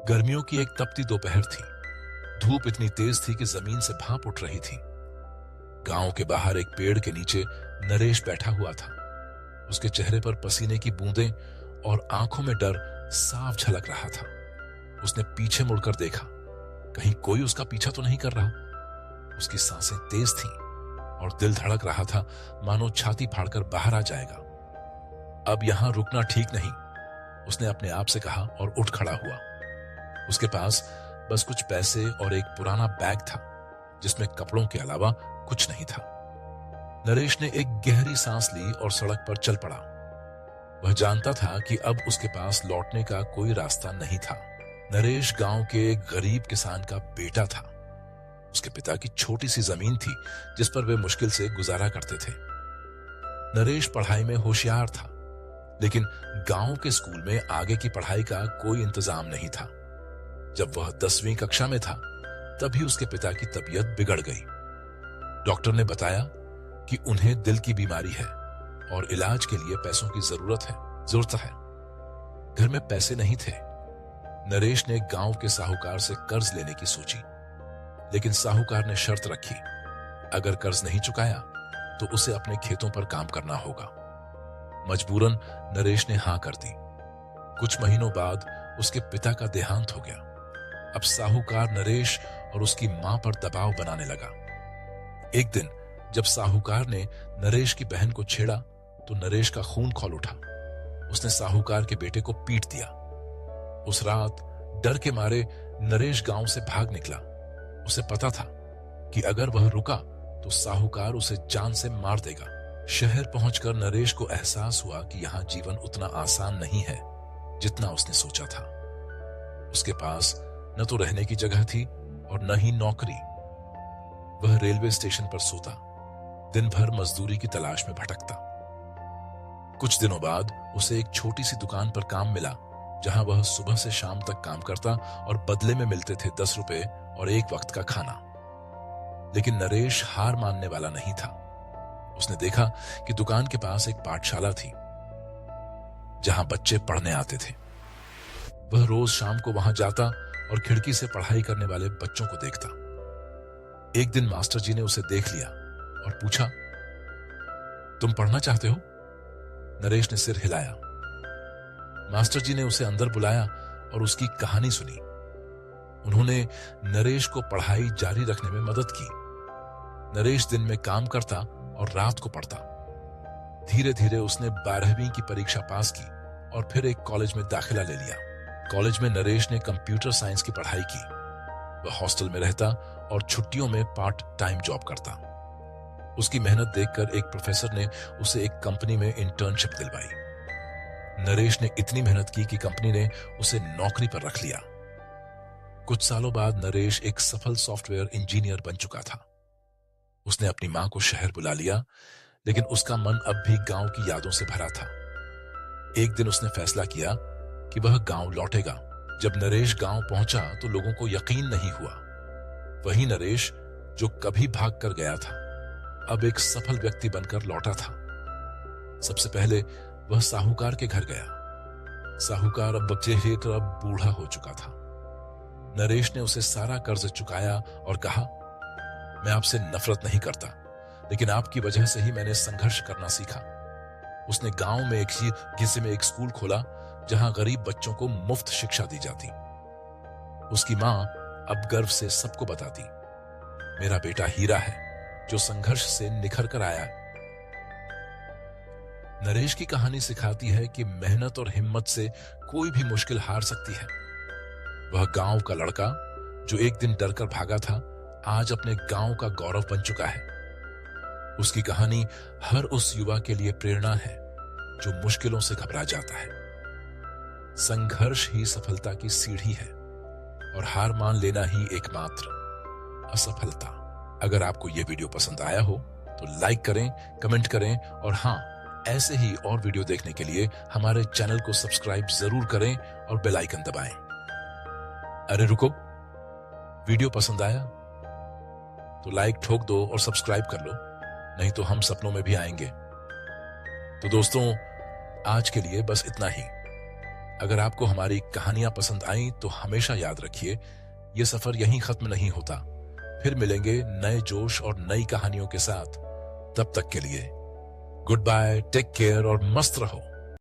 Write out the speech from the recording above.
गर्मियों की एक तपती दोपहर थी। धूप इतनी तेज थी कि जमीन से भाप उठ रही थी। गांव के बाहर एक पेड़ के नीचे नरेश बैठा हुआ था। उसके चेहरे पर पसीने की बूंदें और आंखों में डर साफ झलक रहा था। उसने पीछे मुड़कर देखा, कहीं कोई उसका पीछा तो नहीं कर रहा। उसकी सांसें तेज थीं और दिल धड़क रहा था, मानो छाती फाड़कर बाहर आ जाएगा। अब यहां रुकना ठीक नहीं, उसने अपने आप से कहा और उठ खड़ा हुआ। उसके पास बस कुछ पैसे और एक पुराना बैग था जिसमें कपड़ों के अलावा कुछ नहीं था। नरेश ने एक गहरी सांस ली और सड़क पर चल पड़ा। वह जानता था कि अब उसके पास लौटने का कोई रास्ता नहीं था। नरेश गांव के एक गरीब किसान का बेटा था। उसके पिता की छोटी सी जमीन थी जिस पर वे मुश्किल से गुजारा करते थे। नरेश पढ़ाई में होशियार था, लेकिन गांव के स्कूल में आगे की पढ़ाई का कोई इंतजाम नहीं था। जब वह 10वीं कक्षा में था, तभी उसके पिता की तबीयत बिगड़ गई। डॉक्टर ने बताया कि उन्हें दिल की बीमारी है और इलाज के लिए पैसों की जरूरत है। घर में पैसे नहीं थे। नरेश ने गांव के साहूकार से कर्ज लेने की सोची, लेकिन साहूकार ने शर्त रखी, अगर कर्ज नहीं चुकाया तो उसे अपने खेतों पर काम करना होगा। मजबूरन नरेश ने हां कर दी। कुछ महीनों बाद उसके पिता का देहांत हो गया। अब साहूकार नरेश और उसकी मां पर दबाव बनाने लगा। एक दिन जब साहूकार ने नरेश की बहन को छेड़ा तो नरेश का खून खौल उठा। उसने साहूकार के बेटे को पीट दिया। उस रात डर के मारे नरेश गांव से भाग निकला। उसे पता था कि अगर वह रुका तो साहूकार उसे जान से मार देगा। शहर पहुंचकर नरेश को एहसास हुआ कि यहां जीवन उतना आसान नहीं है जितना उसने सोचा था। उसके पास न तो रहने की जगह थी और न ही नौकरी। वह रेलवे स्टेशन पर सोता, दिन भर मजदूरी की तलाश में भटकता। कुछ दिनों बाद उसे एक छोटी सी दुकान पर काम मिला, जहां वह सुबह से शाम तक काम करता और बदले में मिलते थे 10 रुपए और एक वक्त का खाना। लेकिन नरेश हार मानने वाला नहीं था। उसने देखा कि दुकान के पास एक पाठशाला थी जहां बच्चे पढ़ने आते थे। वह रोज शाम को वहां जाता और खिड़की से पढ़ाई करने वाले बच्चों को देखता। एक दिन मास्टर जी ने उसे देख लिया और पूछा, तुम पढ़ना चाहते हो? नरेश ने सिर हिलाया। मास्टर जी ने उसे अंदर बुलाया और उसकी कहानी सुनी। उन्होंने नरेश को पढ़ाई जारी रखने में मदद की। नरेश दिन में काम करता और रात को पढ़ता। धीरे धीरे उसने 12वीं की परीक्षा पास की और फिर एक कॉलेज में दाखिला ले लिया। कॉलेज में नरेश ने कंप्यूटर साइंस की पढ़ाई की। वह हॉस्टल में रहता और छुट्टियों में पार्ट टाइम जॉब करता। उसकी मेहनत देखकर एक प्रोफेसर ने उसे एक कंपनी में इंटर्नशिप दिलवाई। नरेश ने इतनी मेहनत की कि कंपनी ने उसे नौकरी पर रख लिया। कुछ सालों बाद नरेश एक सफल सॉफ्टवेयर इंजीनियर बन चुका था। उसने अपनी मां को शहर बुला लिया, लेकिन उसका मन अब भी गांव की यादों से भरा था। एक दिन उसने फैसला किया कि वह गांव लौटेगा। जब नरेश गांव पहुंचा तो लोगों को यकीन नहीं हुआ। वही नरेश जो कभी भाग कर गया था, अब एक सफल व्यक्ति बनकर लौटा था। सबसे पहले वह साहूकार के घर गया। साहूकार अब चेहरे तरफ बूढ़ा हो चुका था। नरेश ने उसे सारा कर्ज चुकाया और कहा, मैं आपसे नफरत नहीं करता, लेकिन आपकी वजह से ही मैंने संघर्ष करना सीखा। उसने गांव में एक हिस्से में एक स्कूल खोला जहां गरीब बच्चों को मुफ्त शिक्षा दी जाती। उसकी मां अब गर्व से सबको बताती, मेरा बेटा हीरा है जो संघर्ष से निखर कर आया है। नरेश की कहानी सिखाती है कि मेहनत और हिम्मत से कोई भी मुश्किल हार सकती है। वह गांव का लड़का जो एक दिन डरकर भागा था, आज अपने गांव का गौरव बन चुका है। उसकी कहानी हर उस युवा के लिए प्रेरणा है जो मुश्किलों से घबरा जाता है। संघर्ष ही सफलता की सीढ़ी है और हार मान लेना ही एकमात्र असफलता। अगर आपको यह वीडियो पसंद आया हो तो लाइक करें, कमेंट करें और हां, ऐसे ही और वीडियो देखने के लिए हमारे चैनल को सब्सक्राइब जरूर करें और बेल आइकन दबाएं। अरे रुको, वीडियो पसंद आया तो लाइक ठोक दो और सब्सक्राइब कर लो, नहीं तो हम सपनों में भी आएंगे। तो दोस्तों, आज के लिए बस इतना ही। अगर आपको हमारी कहानियां पसंद आईं तो हमेशा याद रखिए, ये सफर यहीं खत्म नहीं होता। फिर मिलेंगे नए जोश और नई कहानियों के साथ। तब तक के लिए गुड बाय, टेक केयर और मस्त रहो।